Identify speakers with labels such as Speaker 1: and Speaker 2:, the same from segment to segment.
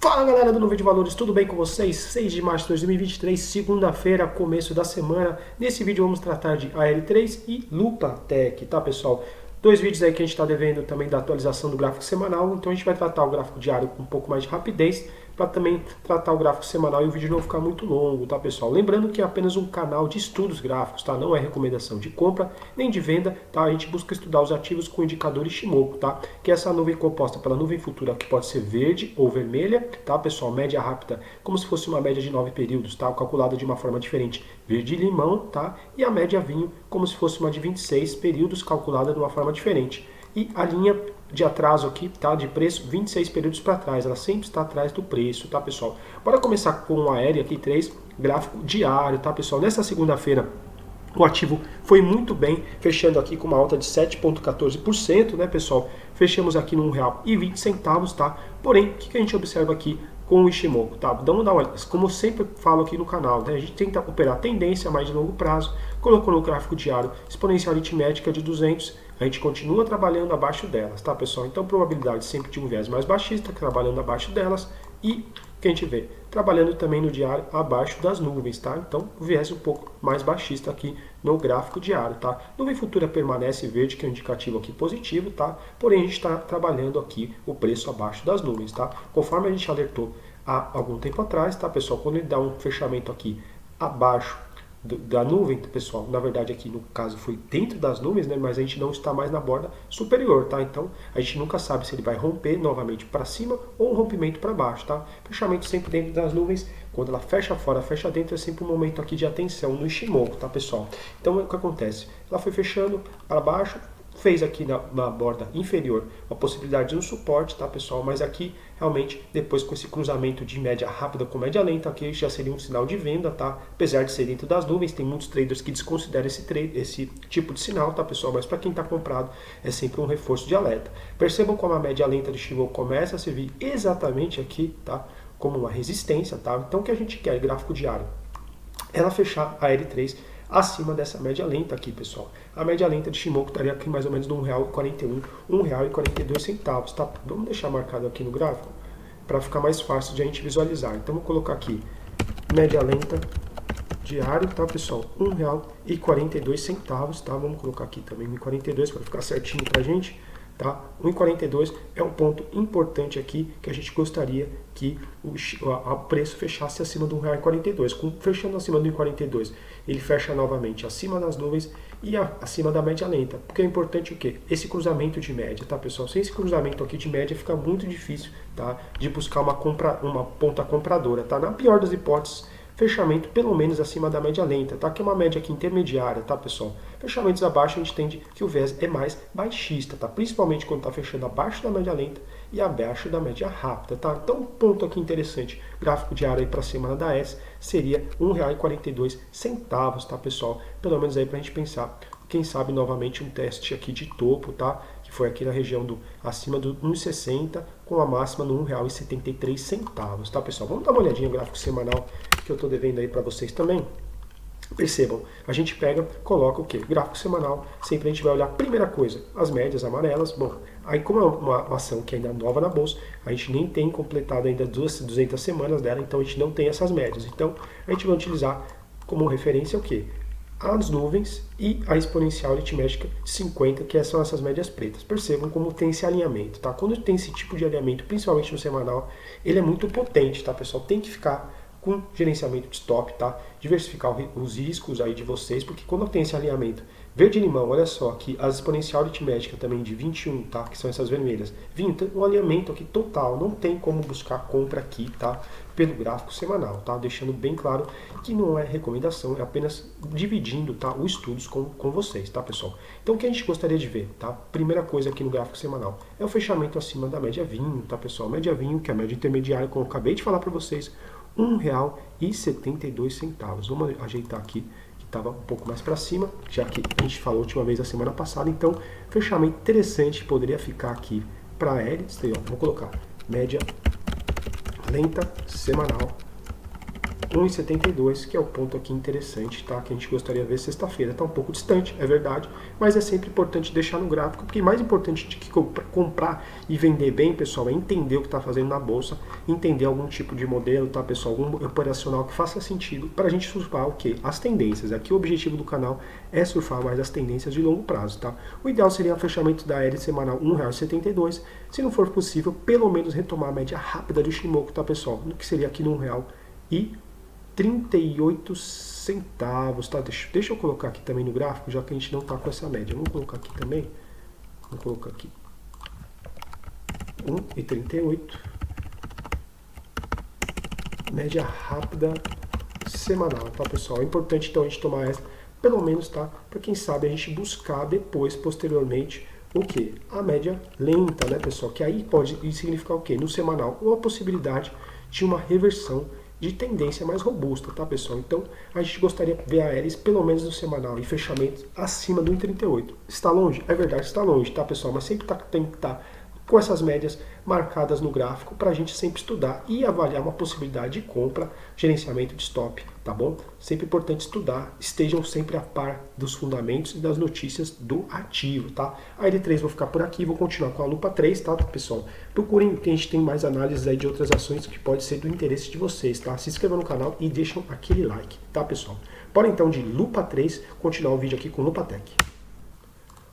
Speaker 1: Fala galera do Nuvem de Valores, tudo bem com vocês? 6 de março de 2023, segunda-feira, começo da semana. Nesse vídeo vamos tratar de AL3 e Lupatec, tá pessoal? Dois vídeos aí que a gente está devendo também da atualização do gráfico semanal, então a gente vai tratar o gráfico diário com um pouco mais de rapidez, para também tratar o gráfico semanal e o vídeo não ficar muito longo, tá pessoal? Lembrando que é apenas um canal de estudos gráficos, tá? Não é recomendação de compra nem de venda, tá? A gente busca estudar os ativos com indicador Ishimoku, tá? Que é essa nuvem composta pela nuvem futura, que pode ser verde ou vermelha, tá pessoal? Média rápida, como se fosse uma média de 9 períodos, tá? Calculada de uma forma diferente, verde e limão, tá? E a média vinho, como se fosse uma de 26 períodos, calculada de uma forma diferente. E a linha de atraso aqui, tá, de preço, 26 períodos para trás, ela sempre está atrás do preço, tá pessoal? Bora começar com a aérea aqui 3, gráfico diário, tá pessoal? Nessa segunda-feira o ativo foi muito bem, fechando aqui com uma alta de 7,14%, né pessoal? Fechamos aqui no R$1,20, tá? Porém, o que a gente observa aqui com o Ishimoku, tá? Vamos dar uma olhada, como eu sempre falo aqui no canal, né? A gente tenta operar tendência a mais de longo prazo, colocou no gráfico diário exponencial aritmética de 200, a gente continua trabalhando abaixo delas, tá pessoal? Então probabilidade sempre de um viés mais baixista, trabalhando abaixo delas, e que a gente vê, trabalhando também no diário abaixo das nuvens, tá? Então o viés um pouco mais baixista aqui no gráfico diário, tá? Nuvem futura permanece verde, que é um indicativo aqui positivo, tá? Porém a gente está trabalhando aqui o preço abaixo das nuvens, tá? Conforme a gente alertou há algum tempo atrás, tá pessoal? Quando ele dá um fechamento aqui abaixo da nuvem, pessoal, na verdade aqui no caso foi dentro das nuvens, né, mas a gente não está mais na borda superior, tá? Então a gente nunca sabe se ele vai romper novamente para cima ou um rompimento para baixo, tá? Fechamento sempre dentro das nuvens, quando ela fecha fora, fecha dentro, é sempre um momento aqui de atenção no Ishimoku, tá pessoal? Então o que acontece? Ela foi fechando para baixo, fez aqui na borda inferior a possibilidade de um suporte, tá pessoal? Mas aqui realmente depois com esse cruzamento de média rápida com média lenta, aqui já seria um sinal de venda, tá? Apesar de ser dentro das nuvens, tem muitos traders que desconsideram esse tipo de sinal, tá pessoal? Mas para quem está comprado é sempre um reforço de alerta. Percebam como a média lenta de Ishimoku começa a servir exatamente aqui, tá? Como uma resistência, tá? Então o que a gente quer, gráfico diário? Ela fechar a L3 acima dessa média lenta aqui, pessoal. A média lenta de Ishimoku estaria aqui mais ou menos no R$1,41, R$1,42, tá? Vamos deixar marcado aqui no gráfico para ficar mais fácil de a gente visualizar. Então vou colocar aqui média lenta diário, tá pessoal? R$1,42, tá? Vamos colocar aqui também R$1,42 para ficar certinho pra gente. Tá? 1,42 é um ponto importante aqui que a gente gostaria que o preço fechasse acima do R$1,42. Fechando acima do 1,42, ele fecha novamente acima das nuvens e acima da média lenta. Porque é importante o quê? Esse cruzamento de média, tá pessoal? Sem esse cruzamento aqui de média fica muito difícil, tá? De buscar uma ponta compradora, tá? Na pior das hipóteses, fechamento pelo menos acima da média lenta, tá? Que é uma média aqui intermediária, tá pessoal? Fechamentos abaixo a gente entende que o viés é mais baixista, tá? Principalmente quando está fechando abaixo da média lenta e abaixo da média rápida, tá? Então um ponto aqui interessante, gráfico diário aí para a semana da S seria R$1,42, tá pessoal? Pelo menos aí para a gente pensar, quem sabe novamente um teste aqui de topo, tá? Que foi aqui na região do acima do 1,60 com a máxima no R$1,73, tá pessoal? Vamos dar uma olhadinha no gráfico semanal que eu estou devendo aí para vocês também. Percebam, a gente pega, coloca o que? Gráfico semanal, sempre a gente vai olhar, primeira coisa, as médias amarelas. Bom, aí como é uma ação que ainda é nova na bolsa, a gente nem tem completado ainda 200 semanas dela, então a gente não tem essas médias. Então a gente vai utilizar como referência o que? As nuvens e a exponencial aritmética 50, que são essas médias pretas. Percebam como tem esse alinhamento, tá? Quando tem esse tipo de alinhamento, principalmente no semanal, ele é muito potente, tá, pessoal? Tem que ficar com gerenciamento de stop, tá? Diversificar os riscos aí de vocês, porque quando tem esse alinhamento verde e limão, olha só, aqui as exponencial aritmética também de 21, tá? Que são essas vermelhas. 20, um alinhamento aqui total, não tem como buscar compra aqui, tá? Pelo gráfico semanal, tá? Deixando bem claro que não é recomendação, é apenas dividindo, tá? Os estudos com vocês, tá, pessoal? Então o que a gente gostaria de ver, tá? Primeira coisa aqui no gráfico semanal é o fechamento acima da média vinho, tá, pessoal? Média vinho, que é a média intermediária, como eu acabei de falar para vocês, R$1,72. Vamos ajeitar aqui, que estava um pouco mais para cima, já que a gente falou a última vez a semana passada. Então, fechamento interessante poderia ficar aqui para a L. Vou colocar média lenta semanal 1,72, que é o ponto aqui interessante, tá? Que a gente gostaria de ver sexta-feira. Está um pouco distante, é verdade, mas é sempre importante deixar no gráfico, porque mais importante do que comprar e vender bem, pessoal, é entender o que está fazendo na bolsa, entender algum tipo de modelo, tá, pessoal? Algum operacional que faça sentido para a gente surfar o quê? As tendências. Aqui o objetivo do canal é surfar mais as tendências de longo prazo, tá? O ideal seria o fechamento da L semanal R$ 1,72, se não for possível, pelo menos retomar a média rápida do Shimoku, tá, pessoal? No que seria aqui no R$1,38, tá? Deixa eu colocar aqui também no gráfico, já que a gente não está com essa média. Vamos colocar aqui também. Vamos colocar aqui 1,38. Média rápida semanal, tá, pessoal? É importante então a gente tomar essa, pelo menos, tá? Para quem sabe a gente buscar depois, posteriormente, o que? A média lenta, né, pessoal? Que aí pode significar o quê? No semanal, ou a possibilidade de uma reversão de tendência mais robusta, tá, pessoal? Então, a gente gostaria de ver a Aeres, pelo menos no semanal, em fechamento acima do 1,38. Está longe? É verdade, está longe, tá, pessoal? Mas sempre tem que estar com essas médias marcadas no gráfico para a gente sempre estudar e avaliar uma possibilidade de compra, gerenciamento de stop, tá bom? Sempre importante estudar, estejam sempre a par dos fundamentos e das notícias do ativo, tá? A L3 vou ficar por aqui, vou continuar com a lupa 3, tá, pessoal? Procurem, que a gente tem mais análises aí de outras ações que pode ser do interesse de vocês, tá? Se inscrevam no canal e deixam aquele like, tá, pessoal? Bora então de lupa 3, continuar o vídeo aqui com Lupa Tech.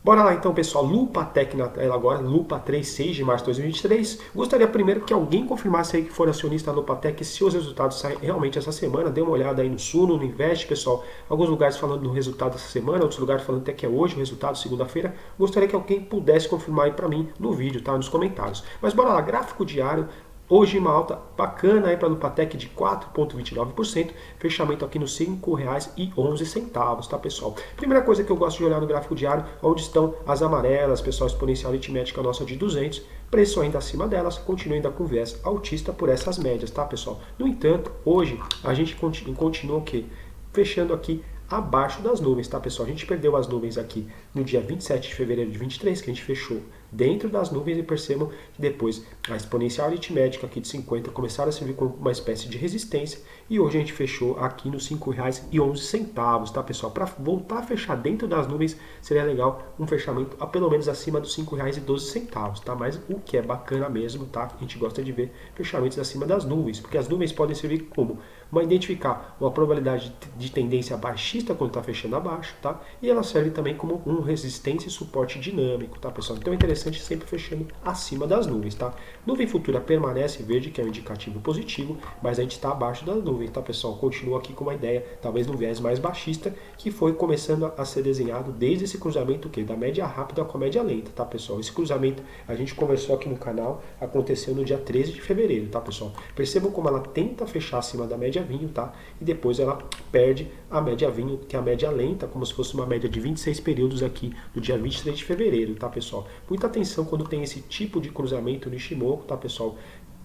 Speaker 1: Bora lá então, pessoal, Lupa Tech na tela agora, Lupa 3, 6 de março de 2023. Gostaria primeiro que alguém confirmasse aí que for acionista da Lupa Tech se os resultados saem realmente essa semana. Dê uma olhada aí no Suno, no Invest, pessoal. Alguns lugares falando do resultado essa semana, outros lugares falando até que é hoje o resultado, segunda-feira. Gostaria que alguém pudesse confirmar aí pra mim no vídeo, tá? Nos comentários. Mas bora lá, gráfico diário. Hoje uma alta bacana aí para a Lupa Tech de 4,29%, fechamento aqui nos R$ 5,11, tá, pessoal? Primeira coisa que eu gosto de olhar no gráfico diário, onde estão as amarelas, pessoal, exponencial aritmética nossa de 200, preço ainda acima delas, continua ainda com viés altista por essas médias, tá, pessoal? No entanto, hoje a gente continua o quê? Fechando aqui abaixo das nuvens, tá, pessoal? A gente perdeu as nuvens aqui no dia 27 de fevereiro de 23, que a gente fechou dentro das nuvens, e percebam que depois a exponencial aritmética aqui de 50 começaram a servir como uma espécie de resistência, e hoje a gente fechou aqui nos R$ 5,11, tá, pessoal? Para voltar a fechar dentro das nuvens, seria legal um fechamento a pelo menos acima dos R$ 5,12, tá? Mas o que é bacana mesmo, tá? A gente gosta de ver fechamentos acima das nuvens, porque as nuvens podem servir como identificar uma probabilidade de tendência baixista quando está fechando abaixo, tá? E ela serve também como um resistência e suporte dinâmico, tá, pessoal? Então é interessante sempre fechando acima das nuvens, tá? Nuvem futura permanece verde, que é um indicativo positivo, mas a gente está abaixo das nuvens, tá, pessoal? Continua aqui com uma ideia, talvez no viés mais baixista, que foi começando a ser desenhado desde esse cruzamento da média rápida com a média lenta, tá, pessoal? Esse cruzamento a gente conversou aqui no canal, aconteceu no dia 13 de fevereiro, tá, pessoal? Percebam como ela tenta fechar acima da média vinho, tá? E depois ela perde a média vinho, que é a média lenta, como se fosse uma média de 26 períodos aqui no dia 23 de fevereiro, tá, pessoal? Muita atenção quando tem esse tipo de cruzamento no Ishimoku, tá, pessoal?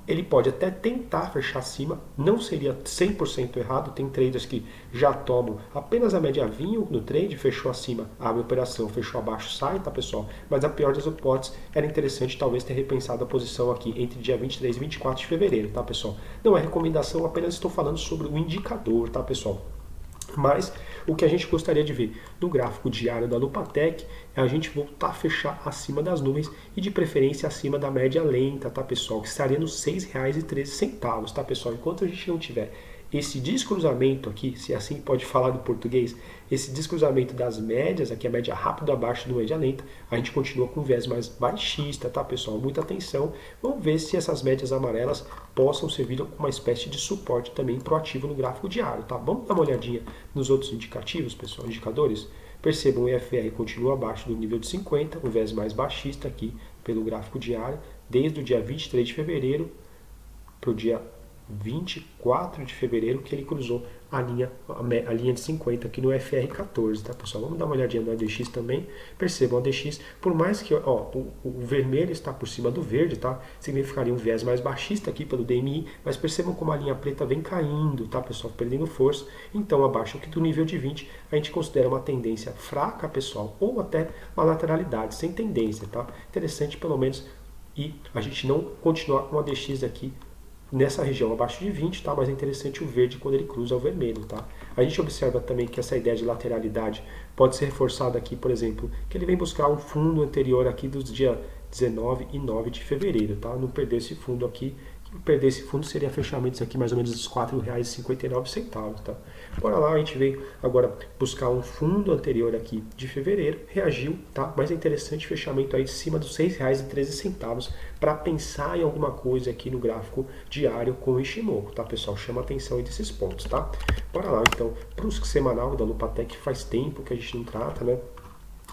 Speaker 1: Ele pode até tentar fechar acima, não seria 100% errado, tem traders que já tomam apenas a média vinho no trade, fechou acima, abre a operação, fechou abaixo, sai, tá, pessoal? Mas a pior das hipóteses, era interessante talvez ter repensado a posição aqui entre dia 23 e 24 de fevereiro, tá, pessoal? Não é recomendação, apenas estou falando sobre o indicador, tá, pessoal? Mas o que a gente gostaria de ver no gráfico diário da Lupa Tech é a gente voltar a fechar acima das nuvens e de preferência acima da média lenta, tá, pessoal? Que estaria nos R$ 6,13, tá, pessoal? Enquanto a gente não tiver esse descruzamento aqui, se assim pode falar do português, esse descruzamento das médias, aqui a média rápida abaixo do média lenta, a gente continua com um viés mais baixista, tá, pessoal? Muita atenção. Vamos ver se essas médias amarelas possam servir como uma espécie de suporte também proativo no gráfico diário, tá? Vamos dar uma olhadinha nos outros indicativos, pessoal, indicadores? Percebam, o IFR continua abaixo do nível de 50, um viés mais baixista aqui pelo gráfico diário, desde o dia 23 de fevereiro para o dia 24 de fevereiro, que ele cruzou a linha de 50 aqui no FR14, tá, pessoal? Vamos dar uma olhadinha no ADX também. Percebam, o ADX, por mais que o vermelho está por cima do verde, tá? Significaria um viés mais baixista aqui pelo DMI, mas percebam como a linha preta vem caindo, tá, pessoal? Perdendo força. Então, abaixo aqui do nível de 20, a gente considera uma tendência fraca, pessoal, ou até uma lateralidade, sem tendência, tá? Interessante, pelo menos, e a gente não continuar com o ADX aqui nessa região abaixo de 20, tá? Mas é interessante o verde quando ele cruza o vermelho, tá? A gente observa também que essa ideia de lateralidade pode ser reforçada aqui, por exemplo, que ele vem buscar um fundo anterior aqui dos dias 19 e 9 de fevereiro, tá? Não perder esse fundo aqui. Perder esse fundo seria fechamentos aqui mais ou menos dos R$ 4,59, tá? Bora lá, a gente veio agora buscar um fundo anterior aqui de fevereiro, reagiu, tá? Mas é interessante fechamento aí de cima dos R$ 6,13 para pensar em alguma coisa aqui no gráfico diário com o Ishimoku, tá, pessoal? Chama atenção aí desses pontos, tá? Bora lá, então, para o semanal da Lupatec, faz tempo que a gente não trata, né?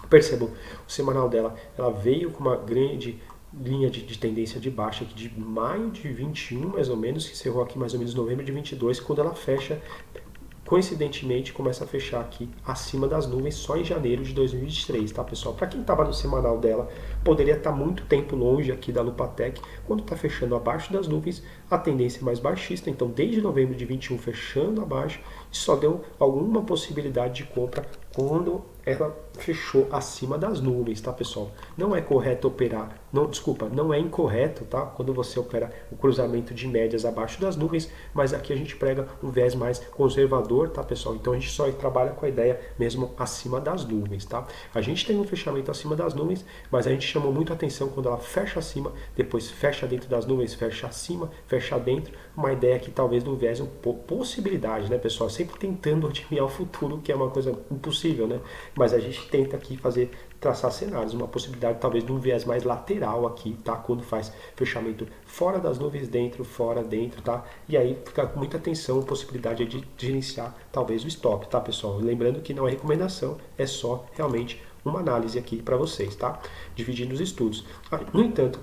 Speaker 1: Percebam, o semanal dela, ela veio com uma grande linha de tendência de baixa aqui de maio de 21, mais ou menos, que encerrou aqui mais ou menos novembro de 22, quando ela fecha, coincidentemente, começa a fechar aqui acima das nuvens só em janeiro de 2023, tá, pessoal? Para quem estava no semanal dela, poderia estar muito tempo longe aqui da Lupatec, quando está fechando abaixo das nuvens, a tendência é mais baixista, então desde novembro de 21 fechando abaixo, só deu alguma possibilidade de compra quando ela fechou acima das nuvens, tá, pessoal? Não é correto operar, não é incorreto, tá? Quando você opera o cruzamento de médias abaixo das nuvens, mas aqui a gente prega um viés mais conservador, tá, pessoal? Então a gente só trabalha com a ideia mesmo acima das nuvens, tá? A gente tem um fechamento acima das nuvens, mas a gente chamou muito atenção quando ela fecha acima, depois fecha dentro das nuvens, fecha acima, fecha dentro, uma ideia que talvez não viés possibilidade, né, pessoal? Sempre tentando adivinhar o futuro, que é uma coisa impossível, né? Mas a gente tenta aqui traçar cenários, uma possibilidade talvez de um viés mais lateral aqui, tá? Quando faz fechamento fora das nuvens, dentro, fora, dentro, tá? E aí fica com muita atenção, possibilidade de gerenciar talvez o stop, tá, pessoal? Lembrando que não é recomendação, é só realmente uma análise aqui para vocês, tá? Dividindo os estudos. No entanto,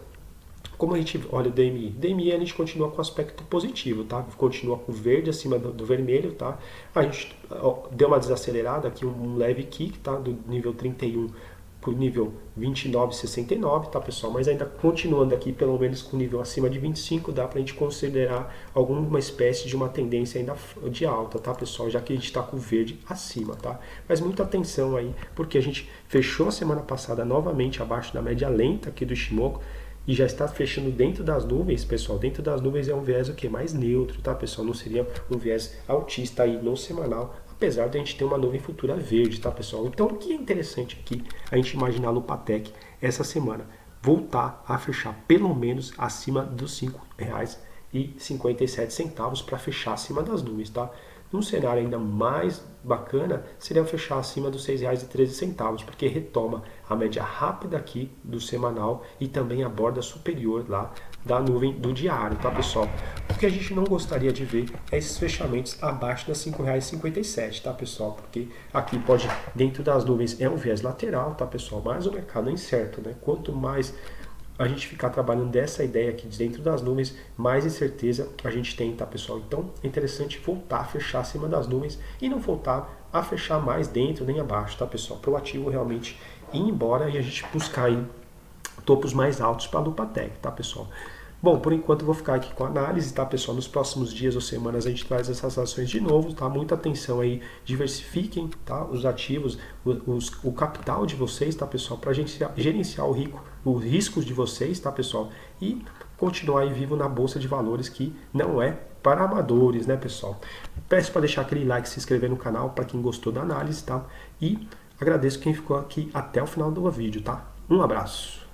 Speaker 1: como a gente olha o DMI a gente continua com aspecto positivo, tá? Continua com verde acima do vermelho, tá? A gente deu uma desacelerada aqui, um leve kick, tá? Do nível 31 para o nível 29,69, tá, pessoal? Mas ainda continuando aqui, pelo menos com nível acima de 25, dá para a gente considerar alguma espécie de uma tendência ainda de alta, tá, pessoal? Já que a gente está com o verde acima, tá? Mas muita atenção aí, porque a gente fechou a semana passada novamente abaixo da média lenta aqui do Ishimoku, e já está fechando dentro das nuvens, pessoal. Dentro das nuvens é um viés o que mais neutro, tá, pessoal? Não seria um viés altista aí no semanal, apesar de a gente ter uma nuvem futura verde, tá, pessoal? Então, o que é interessante aqui, a gente imaginar a Lupatec essa semana voltar a fechar pelo menos acima dos R$ 5,57 para fechar acima das nuvens, tá? Num cenário ainda mais bacana, seria fechar acima dos R$ 6,13, porque retoma a média rápida aqui do semanal e também a borda superior lá da nuvem do diário, tá, pessoal? O que a gente não gostaria de ver é esses fechamentos abaixo das R$ 5,57, tá, pessoal? Porque aqui pode, dentro das nuvens, é um viés lateral, tá, pessoal? Mas o mercado é incerto, né? Quanto mais a gente ficar trabalhando dessa ideia aqui de dentro das nuvens, mais incerteza a gente tem, tá, pessoal? Então é interessante voltar a fechar acima das nuvens e não voltar a fechar mais dentro nem abaixo, tá, pessoal? Para o ativo realmente ir embora e a gente buscar aí topos mais altos para a Lupatec, tá, pessoal? Bom, por enquanto eu vou ficar aqui com a análise, tá, pessoal? Nos próximos dias ou semanas a gente traz essas ações de novo, tá? Muita atenção aí, diversifiquem, tá? Os ativos, o capital de vocês, tá, pessoal? Para gerenciar os riscos de vocês, tá, pessoal? E continuar aí vivo na Bolsa de Valores, que não é para amadores, né, pessoal? Peço para deixar aquele like, se inscrever no canal para quem gostou da análise, tá? E agradeço quem ficou aqui até o final do vídeo, tá? Um abraço!